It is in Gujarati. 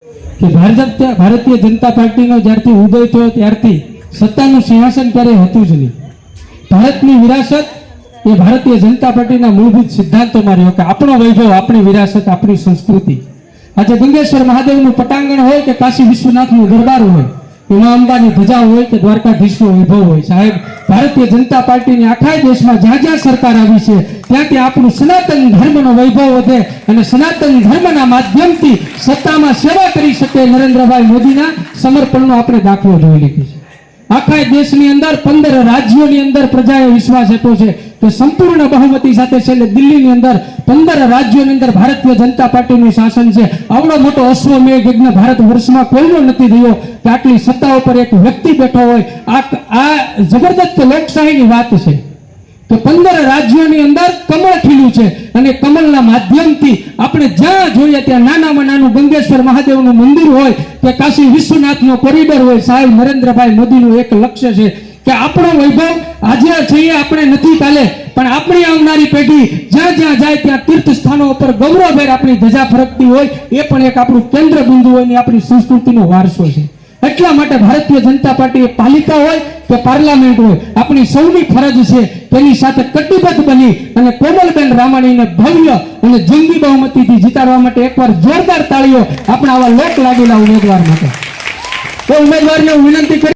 કે ભારતીય જનતા પાર્ટીનો જ્યારથી ઉદય થયો ત્યારથી સત્તાનું સિંહાસન ક્યારેય હતું જ નહીં. ભારતની વિરાસત એ ભારતીય જનતા પાર્ટીના મૂળભૂત સિદ્ધાંતોમાં રહ્યો કે આપણો વૈભવ, આપણી વિરાસત, આપણી સંસ્કૃતિ. આજે ગંગેશ્વર મહાદેવનું પટાંગણ હોય કે કાશી વિશ્વનાથનું દરબાર હોય, એમાં અંબાની ધજા હોય કે દ્વારકાધીશનો વૈભવ હોય, સાહેબ ભારતીય જનતા પાર્ટીની આખા દેશમાં જ્યાં જ્યાં સરકાર આવી છે ત્યાં ત્યાં આપણું સનાતન ધર્મનો વૈભવ વધે અને સનાતન ધર્મના માધ્યમથી સત્તામાં સેવા કરી શકે નરેન્દ્રભાઈ મોદીના સમર્પણનો આપણે દાખલો જોઈ લીધો છે. આખા દેશની અંદર 15 રાજ્યોની અંદર પ્રજાએ વિશ્વાસ આપ્યો છે કે સંપૂર્ણ બહુમતી સાથે છેલ્લે દિલ્હીની અંદર 15 રાજ્યોની અંદર ભારતીય જનતા પાર્ટીનું શાસન છે. આવડો મોટો અશ્વમેઘ યજ્ઞ ભારત વર્ષમાં કોઈનો નથી થયો કે આટલી સત્તા ઉપર એક વ્યક્તિ બેઠો હોય. આ જબરદસ્ત લોકશાહીની વાત છે કે 15 રાજ્યોની અંદર કમળ ખીલ્યું છે અને કમળના માધ્યમથી આપણે જ્યાં જોઈએ ત્યાં નાનામાં નાનું ગંગેશ્વર મહાદેવનું મંદિર હોય કે કાશી વિશ્વનાથનો કોરિડોર હોય, સાહેબ નરેન્દ્રભાઈ મોદીનું એક લક્ષ્ય છે કે આપણો વૈભવ આજે છીએ આપણે નથી કાલે, પણ આપણી આવનારી પેઢી જ્યાં જ્યાં જાય ત્યાં તીર્થ સ્થાનો ઉપર ગૌરવભેર આપણી ધજા ફરકતી હોય એ પણ એક આપણું કેન્દ્ર બિંદુ હોય ને આપણી સંસ્કૃતિનો વારસો છે. એટલા માટે ભારતીય જનતા પાર્ટી પાલિકા હોય કે પાર્લામેન્ટ હોય, આપણી સૌની ફરજ છે તેની સાથે કટિબદ્ધ બની અને કોમલબેન રામાણીને ભવ્ય અને જંગી બહુમતીથી જીતાડવા માટે એકવાર જોરદાર તાળીઓ આપણા આવા લોક લાગેલા ઉમેદવાર માટે. તો ઉમેદવારને વિનંતી કરી